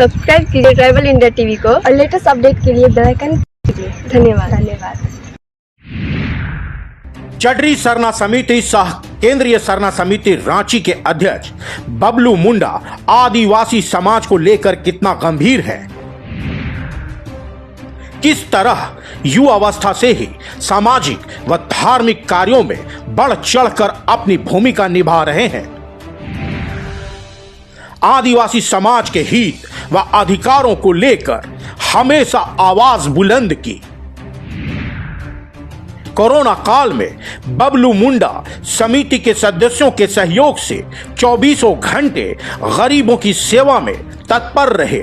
Subscribe कीजिए tribal India TV को और लेटेस्ट अपडेट के लिए बेल आइकन कीजिए। धन्यवाद। चड्डी सरना समिति सह केंद्रीय सरना समिति रांची के अध्यक्ष बबलू मुंडा आदिवासी समाज को लेकर कितना गंभीर है, किस तरह युवावस्था से ही सामाजिक व धार्मिक कार्यों में बढ़ चढ़कर अपनी भूमिका निभा रहे हैं। आदिवासी समाज के हित व अधिकारों को लेकर हमेशा आवाज बुलंद की। कोरोना काल में बबलू मुंडा समिति के सदस्यों के सहयोग से 24 घंटे गरीबों की सेवा में तत्पर रहे।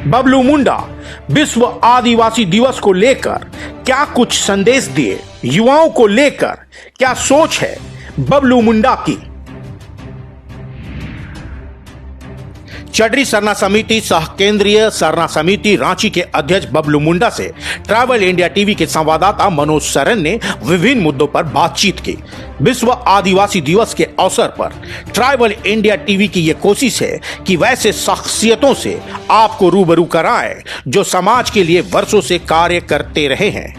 बबलू मुंडा विश्व आदिवासी दिवस को लेकर क्या कुछ संदेश दिए, युवाओं को लेकर क्या सोच है बबलू मुंडा की। चड्डी सरना समिति सह केंद्रीय सरना समिति रांची के अध्यक्ष बबलू मुंडा से ट्राइबल इंडिया टीवी के संवाददाता मनोज सरन ने विभिन्न मुद्दों पर बातचीत की। विश्व आदिवासी दिवस के अवसर पर ट्राइबल इंडिया टीवी की यह कोशिश है कि वैसे शख्सियतों से आपको रूबरू कराएं जो समाज के लिए वर्षों से कार्य करते रहे हैं,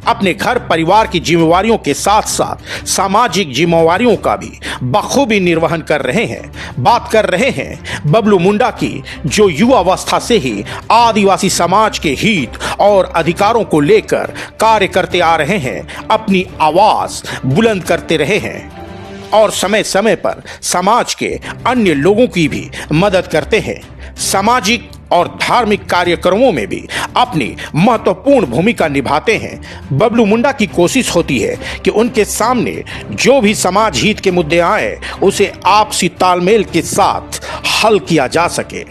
अपने घर परिवार की जिम्मेवारियों के साथ साथ सामाजिक जिम्मेवारियों का भी बखूबी निर्वहन कर रहे हैं। बात कर रहे हैं बबलू मुंडा की, जो युवावस्था से ही आदिवासी समाज के हित और अधिकारों को लेकर कार्य करते आ रहे हैं, अपनी आवाज बुलंद करते रहे हैं और समय समय पर समाज के अन्य लोगों की भी मदद करते हैं। सामाजिक और धार्मिक कार्यक्रमों में भी अपनी महत्वपूर्ण भूमिका निभाते हैं। बबलू मुंडा की कोशिश होती है कि उनके सामने जो भी समाज हित के मुद्दे आए उसे आपसी तालमेल के साथ हल किया जा सके।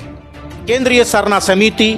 केंद्रीय सरना समिति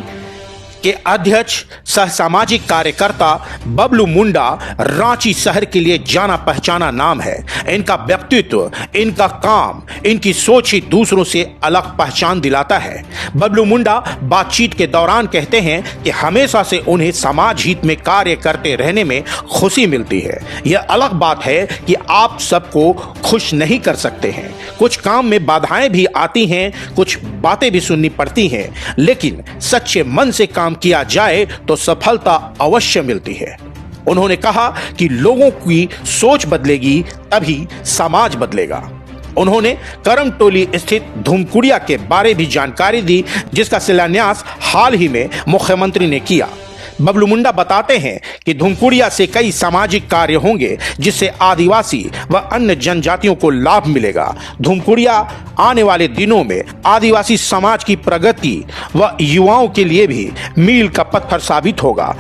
के अध्यक्ष सह सामाजिक कार्यकर्ता बबलू मुंडा रांची शहर के लिए जाना पहचाना नाम है। इनका व्यक्तित्व, इनका काम, इनकी सोच ही दूसरों से अलग पहचान दिलाता है। बबलू मुंडा बातचीत के दौरान कहते हैं कि हमेशा से उन्हें समाज हित में कार्य करते रहने में खुशी मिलती है। यह अलग बात है कि आप सबको खुश नहीं कर सकते हैं, कुछ काम में बाधाएं भी आती हैं, कुछ बातें भी सुननी पड़ती हैं, लेकिन सच्चे मन से काम किया जाए तो सफलता अवश्य मिलती है। उन्होंने कहा कि लोगों की सोच बदलेगी तभी समाज बदलेगा। उन्होंने करमटोली स्थित धूमकुड़िया के बारे भी जानकारी दी, जिसका शिलान्यास हाल ही में मुख्यमंत्री ने किया। बबलू मुंडा बताते हैं कि धूमकुड़िया से कई सामाजिक कार्य होंगे जिससे आदिवासी व अन्य जनजातियों को लाभ मिलेगा। धूमकुड़िया आने वाले दिनों में आदिवासी समाज की प्रगति व युवाओं के लिए भी मील का पत्थर साबित होगा।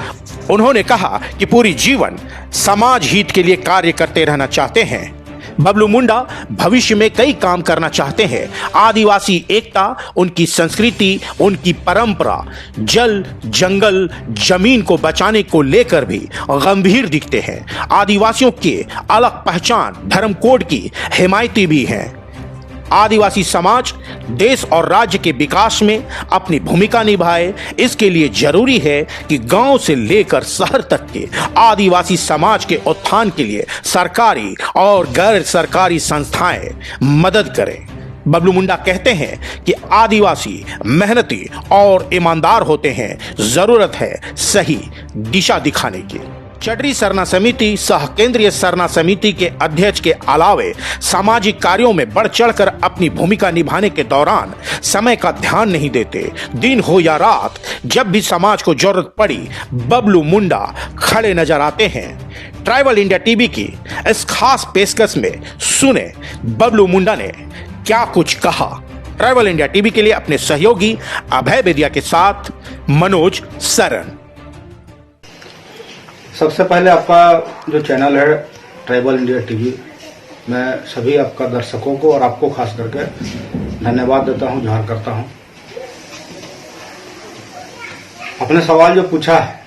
उन्होंने कहा कि पूरी जीवन समाज हित के लिए कार्य करते रहना चाहते हैं। बबलू मुंडा भविष्य में कई काम करना चाहते हैं। आदिवासी एकता, उनकी संस्कृति, उनकी परंपरा, जल, जंगल, जमीन को बचाने को लेकर भी गंभीर दिखते हैं। आदिवासियों के अलग पहचान, धर्म कोड की हिमायती भी हैं। आदिवासी समाज देश और राज्य के विकास में अपनी भूमिका निभाए, इसके लिए जरूरी है कि गांव से लेकर शहर तक के आदिवासी समाज के उत्थान के लिए सरकारी और गैर सरकारी संस्थाएं मदद करें। बबलू मुंडा कहते हैं कि आदिवासी मेहनती और ईमानदार होते हैं, जरूरत है सही दिशा दिखाने की। चड्डी सरना समिति सह केंद्रीय सरना समिति के अध्यक्ष के अलावे सामाजिक कार्यों में बढ़ चढ़कर अपनी भूमिका निभाने के दौरान समय का ध्यान नहीं देते। दिन हो या रात, जब भी समाज को जरूरत पड़ी बबलू मुंडा खड़े नजर आते हैं। ट्राइबल इंडिया टीवी की इस खास पेशकश में सुने बबलू मुंडा ने क्या कुछ कहा। ट्राइबल इंडिया टीवी के लिए अपने सहयोगी अभय बेदिया के साथ मनोज सरन। सबसे पहले आपका जो चैनल है ट्राइबल इंडिया टीवी, मैं सभी आपका दर्शकों को और आपको खास करके धन्यवाद देता हूं, जोहार करता हूं। अपने सवाल जो पूछा है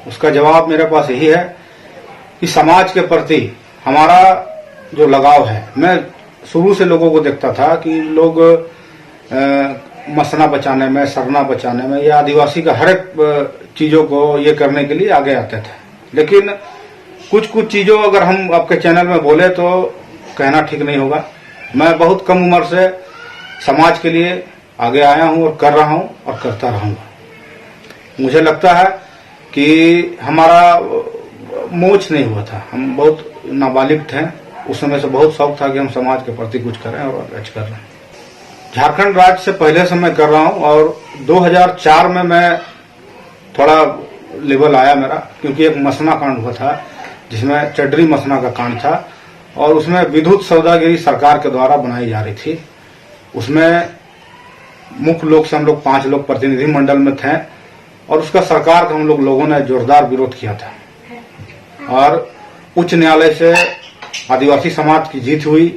उसका जवाब मेरे पास यही है कि समाज के प्रति हमारा जो लगाव है, मैं शुरू से लोगों को देखता था कि लोग मसना बचाने में, सरना बचाने में या आदिवासी का हर एक चीजों को ये करने के लिए आगे आते थे। लेकिन कुछ चीजों अगर हम आपके चैनल में बोले तो कहना ठीक नहीं होगा। मैं बहुत कम उम्र से समाज के लिए आगे आया हूं और कर रहा हूं और करता रहूंगा। मुझे लगता है कि हमारा मोच नहीं हुआ था, हम बहुत नाबालिग थे, उस समय से बहुत शौक था कि हम समाज के प्रति कुछ करें और आज कर रहे हैं। झारखंड राज्य से पहले से मैं कर रहा हूं और 2004 में मैं थोड़ा लेवल आया मेरा, क्योंकि एक मसना कांड हुआ था जिसमें चड्री मसना का कांड था और उसमें विद्युत सौदागिरी सरकार के द्वारा बनाई जा रही थी। उसमें मुख्य लोग से हम लोग 5 लोग प्रतिनिधि मंडल में थे और उसका सरकार का हम लोगों ने जोरदार विरोध किया था और उच्च न्यायालय से आदिवासी समाज की जीत हुई,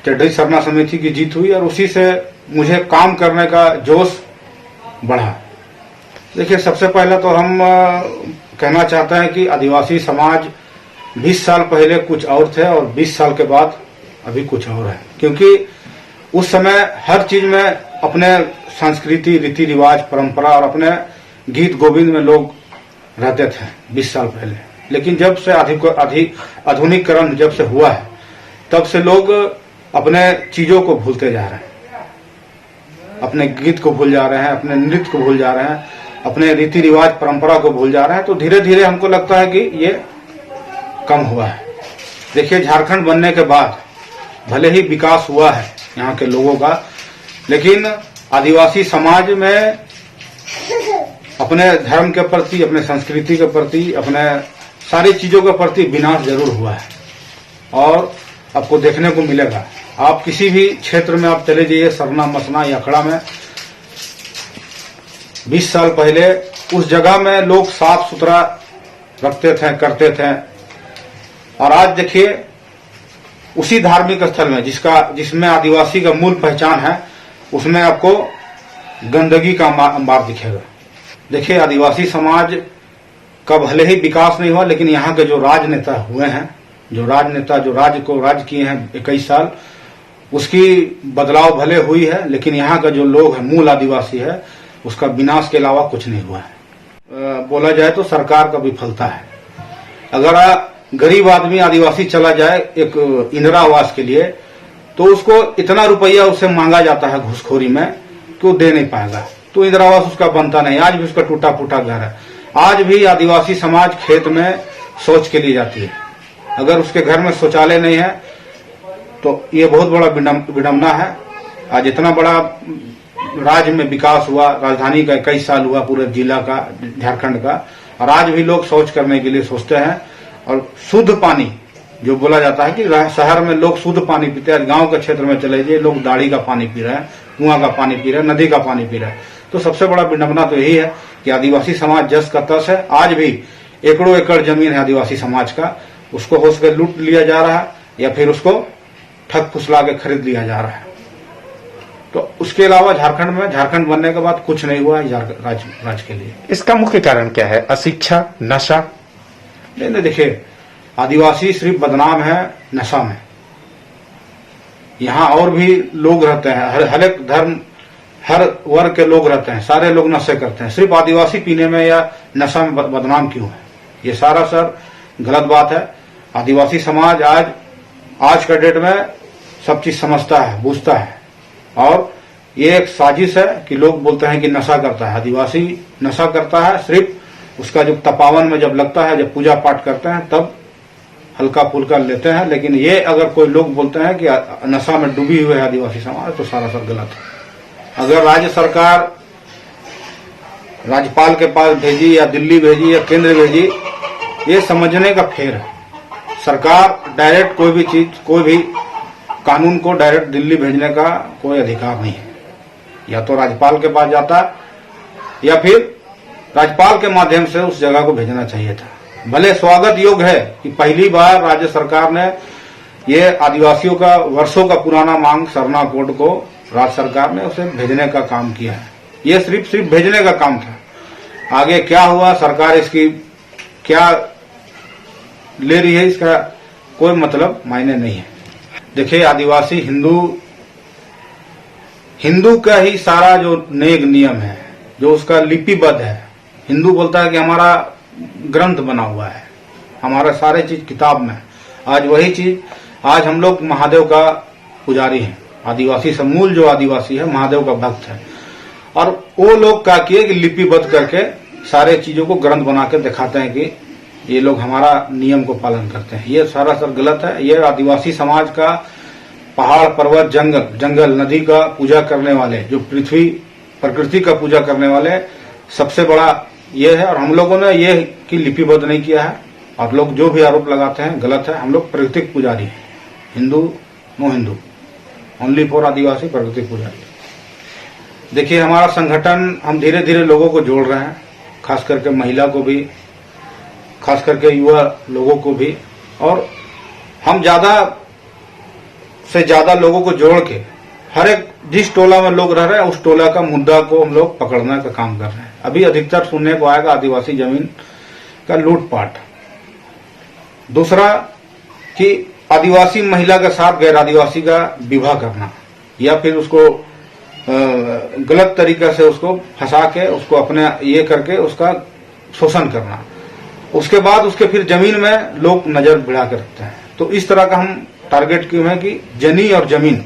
चड्ढी सरना समिति की जीत हुई और उसी से मुझे काम करने का जोश बढ़ा। देखिए, सबसे पहले तो हम कहना चाहते हैं कि आदिवासी समाज 20 साल पहले कुछ और थे और 20 साल के बाद अभी कुछ और है, क्योंकि उस समय हर चीज में अपने संस्कृति, रीति रिवाज, परंपरा और अपने गीत गोविंद में लोग रहते थे 20 साल पहले। लेकिन जब से आधुनिकीकरण जब से हुआ है तब से लोग अपने चीजों को भूलते जा रहे हैं, अपने गीत को भूल जा रहे हैं, अपने नृत्य को भूल जा रहे हैं, अपने रीति रिवाज परंपरा को भूल जा रहे हैं। तो धीरे धीरे हमको लगता है कि ये कम हुआ है। देखिए, झारखंड बनने के बाद भले ही विकास हुआ है यहाँ के लोगों का, लेकिन आदिवासी समाज में अपने धर्म के प्रति, अपने संस्कृति के प्रति, अपने सारी चीजों के प्रति विनाश जरूर हुआ है और आपको देखने को मिलेगा। आप किसी भी क्षेत्र में आप चले जाइए, सरना मसना या अखड़ा में, 20 साल पहले उस जगह में लोग साफ सुथरा रखते थे, करते थे और आज देखिए उसी धार्मिक स्थल में जिसमें आदिवासी का मूल पहचान है, उसमें आपको गंदगी का अंबार दिखेगा। देखिए, आदिवासी समाज का भले ही विकास नहीं हुआ, लेकिन यहाँ के जो राजनेता हुए हैं, जो राज किए हैं 21 साल, उसकी बदलाव भले हुई है, लेकिन यहाँ का जो लोग है, मूल आदिवासी है, उसका विनाश के अलावा कुछ नहीं हुआ है। बोला जाए तो सरकार का विफलता है। अगर गरीब आदमी आदिवासी चला जाए एक इंदिरा आवास के लिए, तो उसको इतना रुपया उससे मांगा जाता है घूसखोरी में कि वो दे नहीं पाएगा, तो इंदिरा आवास उसका बनता नहीं। आज भी उसका टूटा फूटा घर है। आज भी आदिवासी समाज खेत में शौच के लिए जाती है, अगर उसके घर में शौचालय नहीं है तो ये बहुत बड़ा विडंबना है। आज इतना बड़ा राज्य में विकास हुआ, राजधानी का 21 साल हुआ पूरे जिला का, झारखंड का, और आज भी लोग शौच करने के लिए सोचते हैं। और शुद्ध पानी जो बोला जाता है कि शहर में लोग शुद्ध पानी पीते हैं, गांव के क्षेत्र में चले जाइए, लोग दाढ़ी का पानी पी रहे हैं, कुआं का पानी पी रहे हैं, नदी का पानी पी रहे हैं। तो सबसे बड़ा विडंबना तो यही है कि आदिवासी समाज जस का तस है। आज भी एकड़ों एकड़ जमीन है आदिवासी समाज का, उसको हो सके लूट लिया जा रहा है या फिर उसको ठग फुसला के खरीद लिया जा रहा है। तो उसके अलावा झारखंड बनने के बाद कुछ नहीं हुआ है राज्य के लिए। इसका मुख्य कारण क्या है? अशिक्षा, नशा? नहीं, देखिए, आदिवासी सिर्फ बदनाम है नशा में। यहाँ और भी लोग रहते हैं, हर एक धर्म, हर वर्ग के लोग रहते हैं, सारे लोग नशे करते हैं। सिर्फ आदिवासी पीने में या नशा में बदनाम क्यों है? ये सारा सर गलत बात है। आदिवासी समाज आज का डेट में सब चीज समझता है, बूझता है, और ये एक साजिश है कि लोग बोलते हैं कि नशा करता है। आदिवासी नशा करता है सिर्फ उसका जब तपावन में जब लगता है, जब पूजा पाठ करते हैं, तब हल्का फुल्का लेते हैं। लेकिन ये अगर कोई लोग बोलते हैं कि नशा में डूबी हुई है आदिवासी समाज, तो सारा सर गलत है। अगर राज्य सरकार राज्यपाल के पास भेजी या दिल्ली भेजी या केंद्र भेजी, ये समझने का फेर है। सरकार डायरेक्ट कोई भी कानून को डायरेक्ट दिल्ली भेजने का कोई अधिकार नहीं है। या तो राज्यपाल के पास जाता या फिर राज्यपाल के माध्यम से उस जगह को भेजना चाहिए था। भले स्वागत योग्य है कि पहली बार राज्य सरकार ने ये आदिवासियों का वर्षों का पुराना मांग सरना कोड को राज्य सरकार ने उसे भेजने का काम किया है। ये सिर्फ भेजने का काम था। आगे क्या हुआ, सरकार इसकी क्या ले रही है, इसका कोई मतलब मायने नहीं है। देखिए, आदिवासी हिंदू का ही सारा जो नेक नियम है, जो उसका लिपिबद्ध है। हिंदू बोलता है कि हमारा ग्रंथ बना हुआ है, हमारा सारे चीज किताब में। आज वही चीज, आज हम लोग महादेव का पुजारी हैं, आदिवासी से मूल जो आदिवासी है महादेव का भक्त है। और वो लोग क्या किए कि लिपिबद्ध करके सारे चीजों को ग्रंथ बना के दिखाते हैं कि ये लोग हमारा नियम को पालन करते हैं। ये सारा सर गलत है। ये आदिवासी समाज का पहाड़ पर्वत जंगल नदी का पूजा करने वाले, जो पृथ्वी प्रकृति का पूजा करने वाले सबसे बड़ा ये है। और हम लोगों ने ये कि लिपिबद्ध नहीं किया है। और लोग जो भी आरोप लगाते हैं गलत है। हम लोग प्राकृतिक पुजारी हैं, Hindu no Hindu, only for Adivasi प्राकृतिक पुजारी। देखिए हमारा संगठन, हम धीरे धीरे लोगों को जोड़ रहे हैं, खास करके महिला को भी, खास करके युवा लोगों को भी। और हम ज्यादा से ज्यादा लोगों को जोड़ के हर एक जिस टोला में लोग रह रहे हैं उस टोला का मुद्दा को हम लोग पकड़ने का काम कर रहे हैं। अभी अधिकतर सुनने को आएगा आदिवासी जमीन का लूटपाट। दूसरा कि आदिवासी महिला के साथ गैर आदिवासी का विवाह करना या फिर उसको गलत तरीके से उसको फंसा के उसको अपने ये करके उसका शोषण करना। उसके बाद उसके फिर जमीन में लोग नजर भिड़ा के रखते हैं। तो इस तरह का हम टारगेट क्यों है कि जनी और जमीन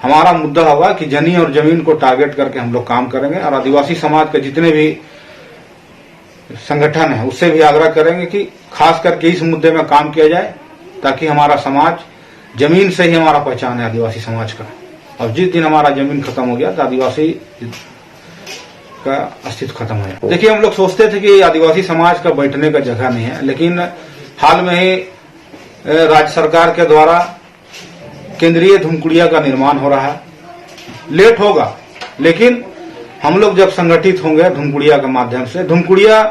हमारा मुद्दा होगा कि जनी और जमीन को टारगेट करके हम लोग काम करेंगे। और आदिवासी समाज के जितने भी संगठन है उससे भी आग्रह करेंगे कि खास करके इस मुद्दे में काम किया जाए, ताकि हमारा समाज जमीन से ही हमारा पहचान है आदिवासी समाज का। और जिस दिन हमारा जमीन खत्म हो गया तो आदिवासी का अस्तित्व खत्म हो गया। देखिए हम लोग सोचते थे कि आदिवासी समाज का बैठने का जगह नहीं है, लेकिन हाल में ही राज्य सरकार के द्वारा केंद्रीय धूमकुड़िया का निर्माण हो रहा है। लेट होगा, लेकिन हम लोग जब संगठित होंगे धूमकुड़िया के माध्यम से, धूमकुड़िया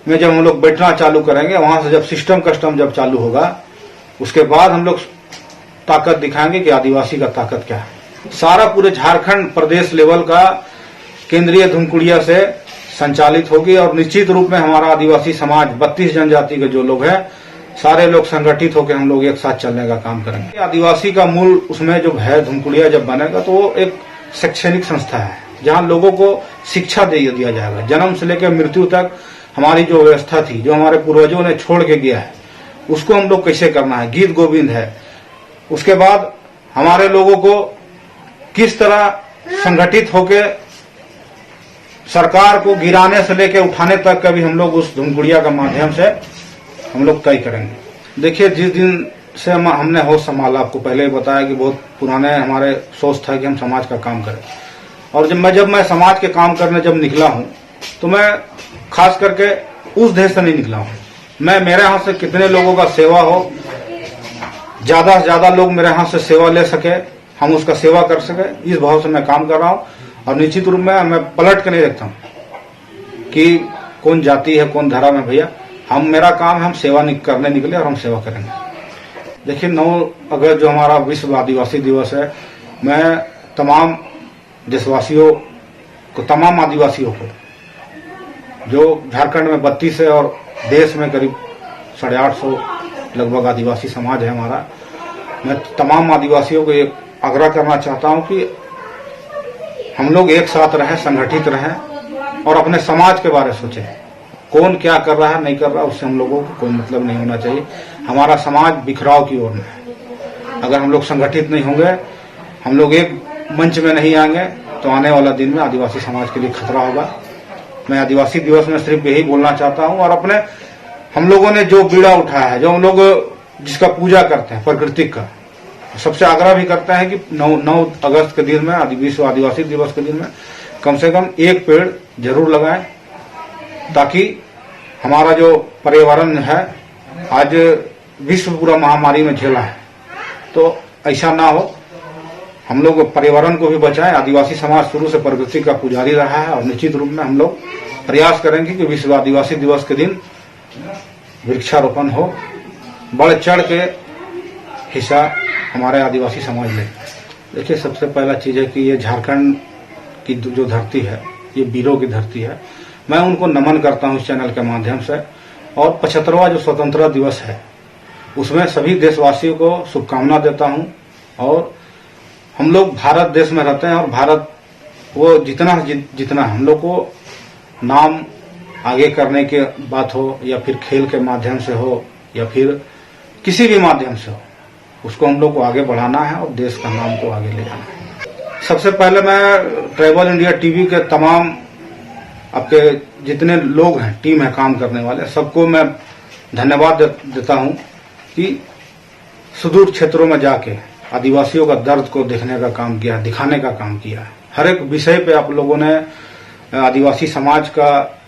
में जब हम लोग बैठना चालू करेंगे, वहां से जब सिस्टम कस्टम जब चालू होगा, उसके बाद हम लोग ताकत दिखाएंगे कि आदिवासी का ताकत क्या है। सारा पूरे झारखंड प्रदेश लेवल का केंद्रीय धूमकुड़िया से संचालित होगी। और निश्चित रूप में हमारा आदिवासी समाज 32 जनजाति के जो लोग हैं सारे लोग संगठित होकर हम लोग एक साथ चलने का काम करेंगे। आदिवासी का मूल उसमें जो है धूमकुड़िया जब बनेगा तो वो एक शैक्षणिक संस्था है जहां लोगों को शिक्षा दिया जाएगा। जन्म से लेकर मृत्यु तक हमारी जो व्यवस्था थी, जो हमारे पूर्वजों ने छोड़ के गया है, उसको हम लोग कैसे करना है, गीत गोविंद है। उसके बाद हमारे लोगों को किस तरह संगठित होकर सरकार को गिराने से लेकर उठाने तक का भी हम लोग उस धूमकुड़िया के माध्यम से हम लोग तय करेंगे। देखिए जिस दिन से हमने होश संभाला, आपको पहले ही बताया कि बहुत पुराने हमारे सोच था कि हम समाज का काम करें। और जब मैं समाज के काम करने जब निकला हूं तो मैं खास करके उस देश से नहीं निकला हूं। मैं मेरे हाथ से कितने लोगों का सेवा हो, ज्यादा से ज्यादा लोग मेरे हाथ से सेवा ले सके, हम उसका सेवा कर सके, इस भाव से मैं काम कर रहा हूं। और निश्चित रूप में मैं पलट के नहीं देखता हूं कि कौन जाति है कौन धर्म है। भैया हम मेरा काम है, हम सेवा करने निकले और हम सेवा करेंगे। देखिए 9 अगस्त जो हमारा विश्व आदिवासी दिवस है, मैं तमाम देशवासियों को, तमाम आदिवासियों को, जो झारखंड में 32 है और देश में करीब 850 लगभग आदिवासी समाज है हमारा, मैं तमाम आदिवासियों को एक आग्रह करना चाहता हूं कि हम लोग एक साथ रहें, संगठित रहें और अपने समाज के बारे में सोचें। कौन क्या कर रहा है नहीं कर रहा उससे हम लोगों को कोई मतलब नहीं होना चाहिए। हमारा समाज बिखराव की ओर में है। अगर हम लोग संगठित नहीं होंगे, हम लोग एक मंच में नहीं आएंगे, तो आने वाला दिन में आदिवासी समाज के लिए खतरा होगा। मैं आदिवासी दिवस में सिर्फ यही बोलना चाहता हूं। और अपने हम लोगों ने जो बीड़ा उठाया है, जो हम लोग जिसका पूजा करते हैं प्रकृति का, सबसे आग्रह भी करते हैं कि 9 अगस्त के दिन में, विश्व आदिवासी दिवस के दिन में कम से कम एक पेड़ जरूर लगाएं, ताकि हमारा जो पर्यावरण है, आज विश्व पूरा महामारी में झेला है, तो ऐसा ना हो। हम लोग पर्यावरण को भी बचाएं। आदिवासी समाज शुरू से प्रकृति का पुजारी रहा है और निश्चित रूप में हम लोग प्रयास करेंगे कि विश्व आदिवासी दिवस के दिन वृक्षारोपण हो, बढ़ चढ़ के हिस्सा हमारे आदिवासी समाज ले। देखिए सबसे पहला चीज है कि ये झारखंड की जो धरती है, ये वीरों की धरती है। मैं उनको नमन करता हूं इस चैनल के माध्यम से। और 75वां जो स्वतंत्रता दिवस है उसमें सभी देशवासियों को शुभकामना देता हूं। और हम लोग भारत देश में रहते हैं और भारत वो जितना हम लोग को नाम आगे करने की बात हो, या फिर खेल के माध्यम से हो, या फिर किसी भी माध्यम से हो, उसको हम लोग को आगे बढ़ाना है और देश का नाम को आगे ले जाना है। सबसे पहले मैं ट्रैवल इंडिया टीवी के तमाम आपके जितने लोग हैं, टीम है काम करने वाले, सबको मैं धन्यवाद देता हूं कि सुदूर क्षेत्रों में जाके आदिवासियों का दर्द को देखने का काम किया, दिखाने का काम किया। हर एक विषय पे आप लोगों ने आदिवासी समाज का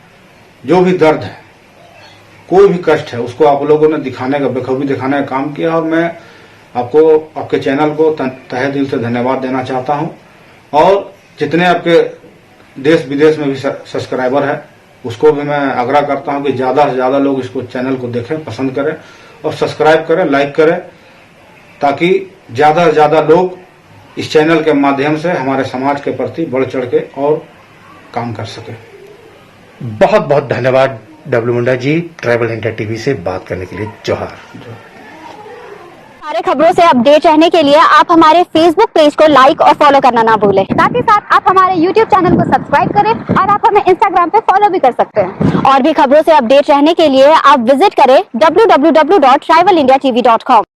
जो भी दर्द है, कोई भी कष्ट है, उसको आप लोगों ने दिखाने का, बखूबी दिखाने का काम किया। और मैं आपको, आपके चैनल को तहे दिल से धन्यवाद देना चाहता हूं। और जितने आपके देश विदेश में भी सब्सक्राइबर है, उसको भी मैं आग्रह करता हूं कि ज्यादा से ज्यादा लोग इसको चैनल को देखें, पसंद करें और सब्सक्राइब करें, लाइक करें, ताकि ज्यादा से ज्यादा लोग इस चैनल के माध्यम से हमारे समाज के प्रति बढ़ चढ़ के और काम कर सके। बहुत बहुत धन्यवाद W Munda ji, travel India TV से बात करने के लिए। जोहार। सारे खबरों से अपडेट रहने के लिए आप हमारे फेसबुक पेज को लाइक और फॉलो करना ना भूलें। साथ ही साथ आप हमारे यूट्यूब चैनल को सब्सक्राइब करें और आप हमें इंस्टाग्राम पे फॉलो भी कर सकते हैं। और भी खबरों से अपडेट रहने के लिए आप विजिट करें www.travelindiatv.com।